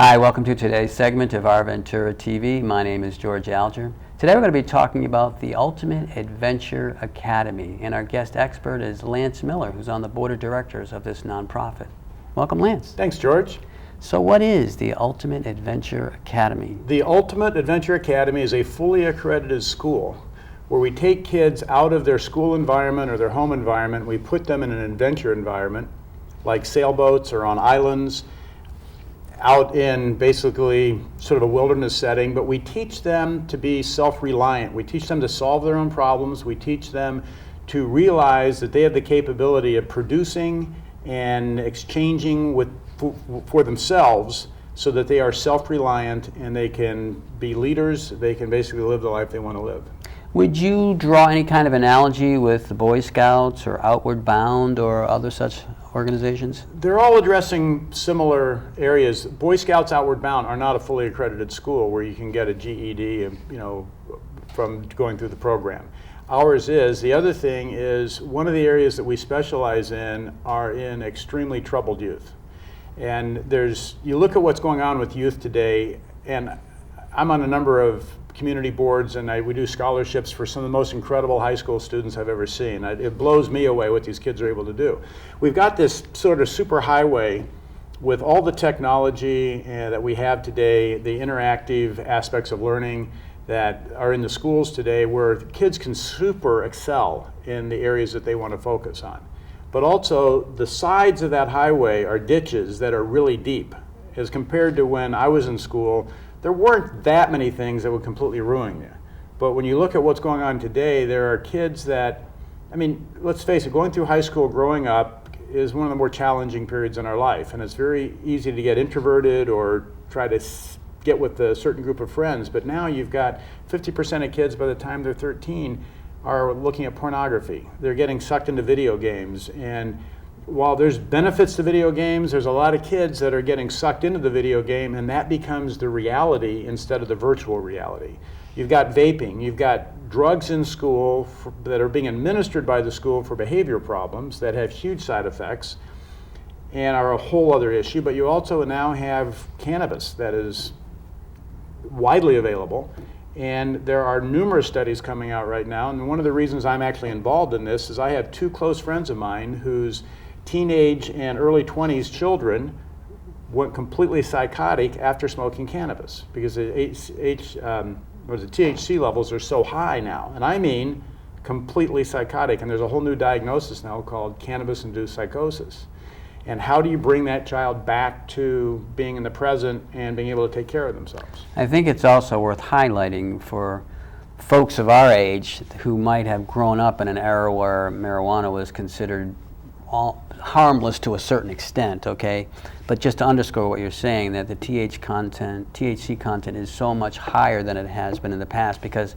Hi, welcome to today's segment of Our Ventura TV. My name is George Alger. Today we're going to be talking about the Ultimate Adventure Academy, and our guest expert is Lance Miller, who's on the board of directors of this nonprofit. Welcome, Lance. Thanks, George. So what is the Ultimate Adventure Academy? The Ultimate Adventure Academy is a fully accredited school where we take kids out of their school environment or their home environment. We put them in an adventure environment like sailboats or on islands, out in basically sort of a wilderness setting, but we teach them to be self-reliant. We teach them to solve their own problems. We teach them to realize that they have the capability of producing and exchanging for themselves so that they are self-reliant and they can be leaders. They can basically live the life they want to live. Would you draw any kind of analogy with the Boy Scouts or Outward Bound or other such organizations? They're all addressing similar areas. Boy Scouts Outward Bound are not a fully accredited school where you can get a GED, from going through the program. Ours is. The other thing is one of the areas that we specialize in are in extremely troubled youth. And you look at what's going on with youth today, and I'm on a number of community boards, and we do scholarships for some of the most incredible high school students I've ever seen. It blows me away what these kids are able to do. We've got this sort of super highway with all the technology that we have today, the interactive aspects of learning that are in the schools today, where kids can super excel in the areas that they want to focus on. But also the sides of that highway are ditches that are really deep. As compared to when I was in school, there weren't that many things that would completely ruin you. But when you look at what's going on today, there are kids that, let's face it, going through high school, growing up, is one of the more challenging periods in our life. And it's very easy to get introverted or try to get with a certain group of friends. But now you've got 50% of kids by the time they're 13 are looking at pornography. They're getting sucked into video games. And while there's benefits to video games, there's a lot of kids that are getting sucked into the video game, and that becomes the reality instead of the virtual reality. You've got vaping, you've got drugs in school that are being administered by the school for behavior problems that have huge side effects and are a whole other issue, but you also now have cannabis that is widely available. And there are numerous studies coming out right now, and one of the reasons I'm actually involved in this is I have two close friends of mine whose teenage and early 20s children went completely psychotic after smoking cannabis because the THC levels are so high now. And I mean completely psychotic. And there's a whole new diagnosis now called cannabis-induced psychosis. And how do you bring that child back to being in the present and being able to take care of themselves? I think it's also worth highlighting for folks of our age who might have grown up in an era where marijuana was considered harmless to a certain extent, okay? But just to underscore what you're saying, that the THC content is so much higher than it has been in the past, because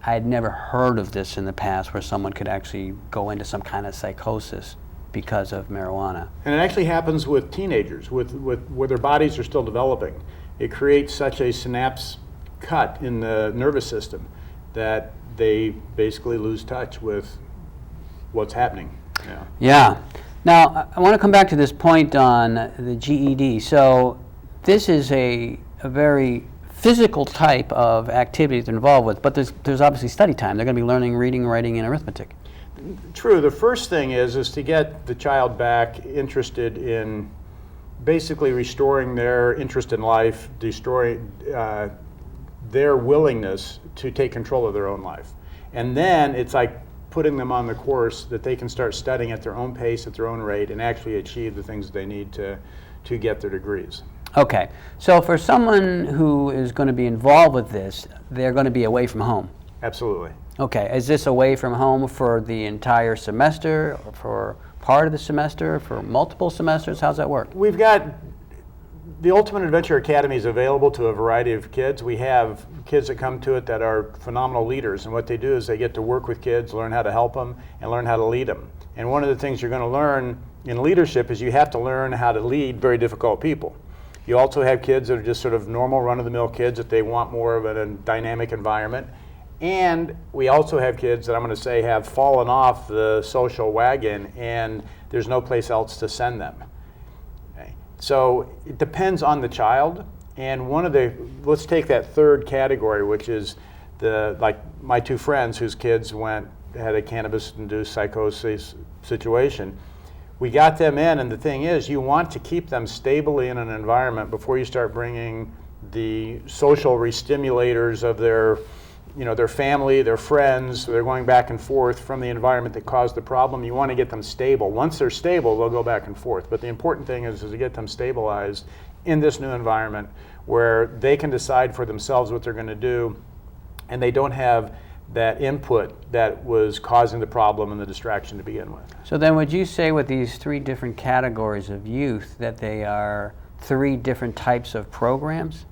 I had never heard of this in the past where someone could actually go into some kind of psychosis because of marijuana. And it actually happens with teenagers, where their bodies are still developing. It creates such a synapse cut in the nervous system that they basically lose touch with what's happening. Yeah. Now, I want to come back to this point on the GED. So this is a very physical type of activity to involved with, but there's obviously study time. They're going to be learning reading, writing, and arithmetic. True. The first thing is to get the child back interested in basically restoring their interest in life, destroying their willingness to take control of their own life. And then it's like putting them on the course that they can start studying at their own pace, at their own rate, and actually achieve the things that they need to get their degrees. Okay. So for someone who is going to be involved with this, they're going to be away from home. Absolutely. Okay. Is this away from home for the entire semester, or for part of the semester, for multiple semesters? How's that work? We've got the Ultimate Adventure Academy is available to a variety of kids. We have kids that come to it that are phenomenal leaders, and what they do is they get to work with kids, learn how to help them, and learn how to lead them. And one of the things you're going to learn in leadership is you have to learn how to lead very difficult people. You also have kids that are just sort of normal run-of-the-mill kids that they want more of a dynamic environment. And we also have kids that I'm going to say have fallen off the social wagon and there's no place else to send them. Okay. So it depends on the child. And let's take that third category, which is like my two friends whose kids had a cannabis-induced psychosis situation. We got them in, and the thing is, you want to keep them stably in an environment before you start bringing the social re-stimulators of their family, their friends. They're going back and forth from the environment that caused the problem. You want to get them stable. Once they're stable, they'll go back and forth. But the important thing is to get them stabilized in this new environment where they can decide for themselves what they're going to do, and they don't have that input that was causing the problem and the distraction to begin with. So then would you say with these three different categories of youth that they are three different types of programs?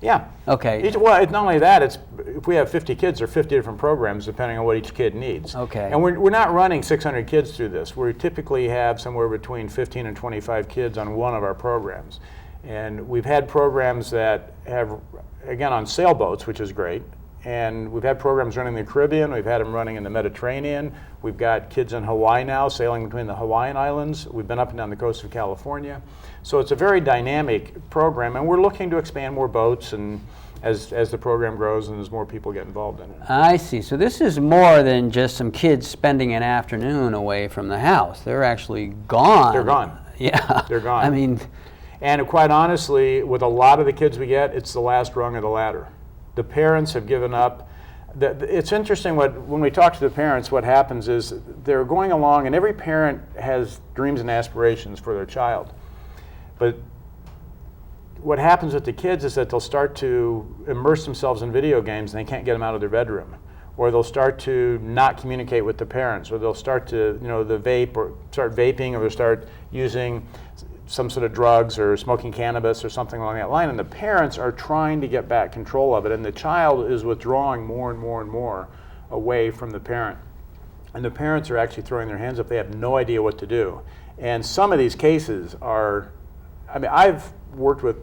Yeah. Okay. Well, it's not only that, it's if we have 50 kids, there are 50 different programs depending on what each kid needs. Okay. And we're not running 600 kids through this. We typically have somewhere between 15 and 25 kids on one of our programs. And we've had programs that have, again, on sailboats, which is great. And we've had programs running in the Caribbean. We've had them running in the Mediterranean. We've got kids in Hawaii now, sailing between the Hawaiian Islands. We've been up and down the coast of California. So it's a very dynamic program, and we're looking to expand more boats and as the program grows and as more people get involved in it. I see. So this is more than just some kids spending an afternoon away from the house. They're actually gone. They're gone. Yeah. They're gone. I mean, and quite honestly, with a lot of the kids we get, it's the last rung of the ladder. The parents have given up. It's interesting when we talk to the parents, what happens is they're going along, and every parent has dreams and aspirations for their child. But what happens with the kids is that they'll start to immerse themselves in video games and they can't get them out of their bedroom. Or they'll start to not communicate with the parents, or they'll start to, the vape, or start vaping, or they'll start using some sort of drugs or smoking cannabis or something along that line, and the parents are trying to get back control of it, and the child is withdrawing more and more and more away from the parent. And the parents are actually throwing their hands up. They have no idea what to do. And some of these cases I've worked with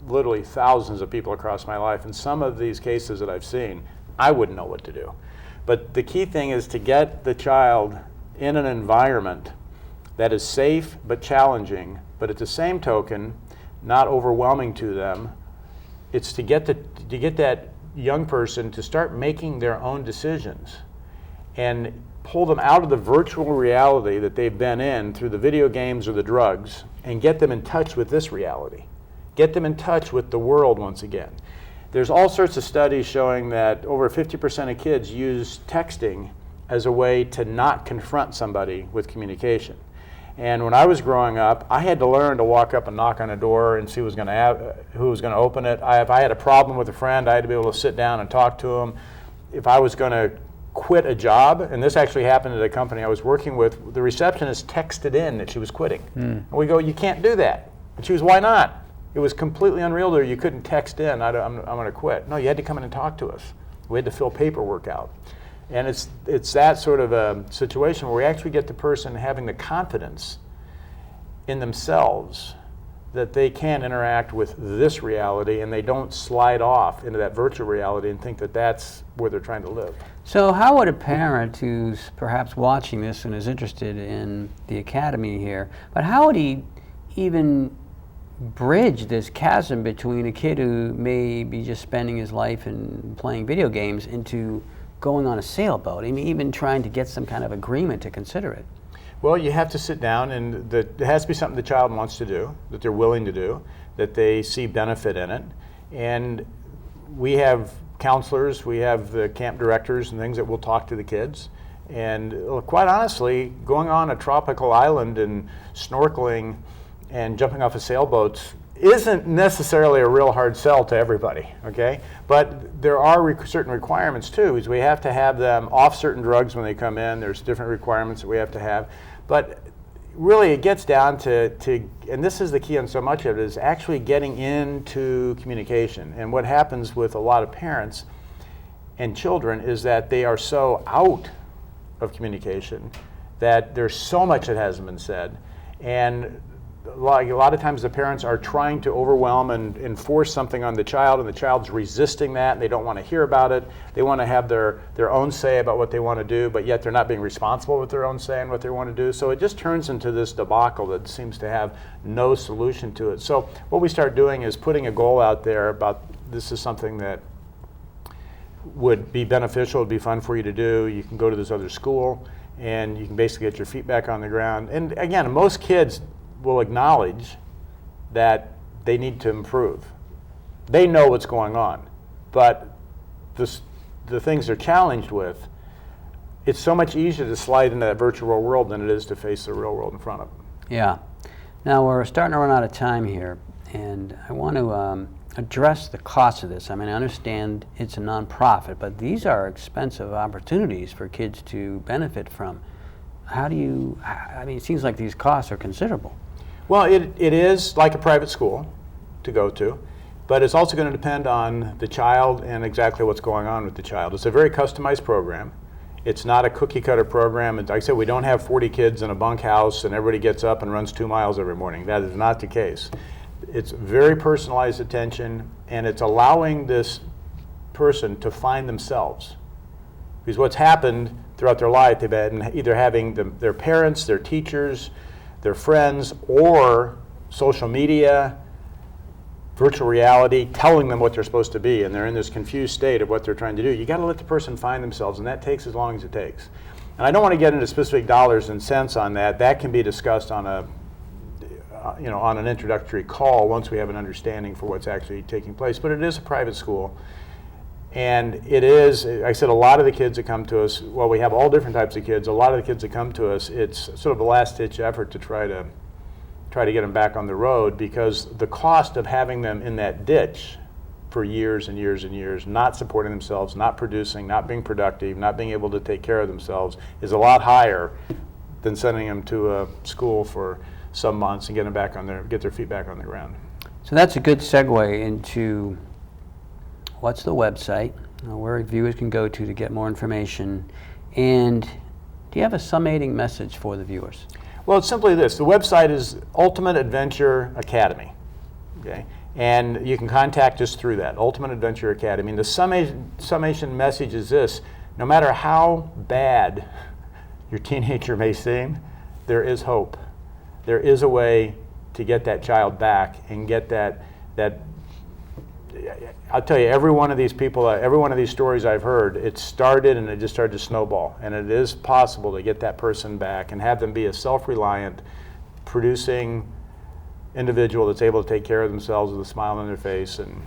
literally thousands of people across my life, and some of these cases that I've seen, I wouldn't know what to do. But the key thing is to get the child in an environment that is safe but challenging, but at the same token, not overwhelming to them. It's to get that young person to start making their own decisions and pull them out of the virtual reality that they've been in through the video games or the drugs and get them in touch with this reality. Get them in touch with the world once again. There's all sorts of studies showing that over 50% of kids use texting as a way to not confront somebody with communication. And when I was growing up, I had to learn to walk up and knock on a door and see who was going to open it. If I had a problem with a friend, I had to be able to sit down and talk to him. If I was going to quit a job, and this actually happened at a company I was working with, the receptionist texted in that she was quitting. And we go, you can't do that. And she was, why not? It was completely unreal to her. You couldn't text in, I'm going to quit. No, you had to come in and talk to us. We had to fill paperwork out. And it's that sort of a situation where we actually get the person having the confidence in themselves that they can interact with this reality, and they don't slide off into that virtual reality and think that that's where they're trying to live. So how would a parent who's perhaps watching this and is interested in the academy here, but how would he even bridge this chasm between a kid who may be just spending his life in playing video games into going on a sailboat? I mean, even trying to get some kind of agreement to consider it. Well, you have to sit down, and there has to be something the child wants to do, that they're willing to do, that they see benefit in it. And we have counselors, we have the camp directors and things that will talk to the kids. And quite honestly, going on a tropical island and snorkeling and jumping off of sailboats isn't necessarily a real hard sell to everybody, okay? But there are certain requirements too, is we have to have them off certain drugs when they come in. There's different requirements that we have to have. But really it gets down to and this is the key on so much of it, is actually getting into communication. And what happens with a lot of parents and children is that they are so out of communication that there's so much that hasn't been said. And a lot of times the parents are trying to overwhelm and enforce something on the child, and the child's resisting that, and they don't want to hear about it. They want to have their own say about what they want to do, but yet they're not being responsible with their own say and what they want to do. So it just turns into this debacle that seems to have no solution to it. So what we start doing is putting a goal out there about this is something that would be beneficial, would be fun for you to do. You can go to this other school, and you can basically get your feet back on the ground. And again, most kids will acknowledge that they need to improve. They know what's going on, but the things they're challenged with, it's so much easier to slide into that virtual world than it is to face the real world in front of them. Yeah. Now we're starting to run out of time here, and I want to address the cost of this. I mean, I understand it's a nonprofit, but these are expensive opportunities for kids to benefit from. How do you, I mean, it seems like these costs are considerable. Well, it is like a private school to go to, but it's also going to depend on the child and exactly what's going on with the child. It's a very customized program. It's not a cookie cutter program. And like I said, we don't have 40 kids in a bunkhouse and everybody gets up and runs 2 miles every morning. That is not the case. It's very personalized attention, and it's allowing this person to find themselves. Because what's happened throughout their life, they've been either having their parents, their teachers, their friends, or social media, virtual reality, telling them what they're supposed to be, and they're in this confused state of what they're trying to do. You got to let the person find themselves, and that takes as long as it takes. And I don't want to get into specific dollars and cents on that. That can be discussed on on an introductory call once we have an understanding for what's actually taking place. But it is a private school. And it is, I said, a lot of the kids that come to us, well, we have all different types of kids. A lot of the kids that come to us, it's sort of a last-ditch effort to try to get them back on the road, because the cost of having them in that ditch for years and years and years, not supporting themselves, not producing, not being productive, not being able to take care of themselves, is a lot higher than sending them to a school for some months and get their feet back on the ground. So that's a good segue into what's the website, where viewers can go to get more information, and do you have a summating message for the viewers? Well, it's simply this. The website is Ultimate Adventure Academy, okay? And you can contact us through that, Ultimate Adventure Academy. And the summation message is this: no matter how bad your teenager may seem, there is hope. There is a way to get that child back and get that. I'll tell you, every one of these people, every one of these stories I've heard, it started and it just started to snowball. And it is possible to get that person back and have them be a self-reliant, producing individual that's able to take care of themselves with a smile on their face, and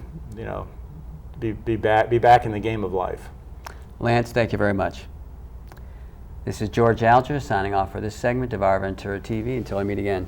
be back in the game of life. Lance, thank you very much. This is George Alger signing off for this segment of Our Ventura TV. Until we meet again.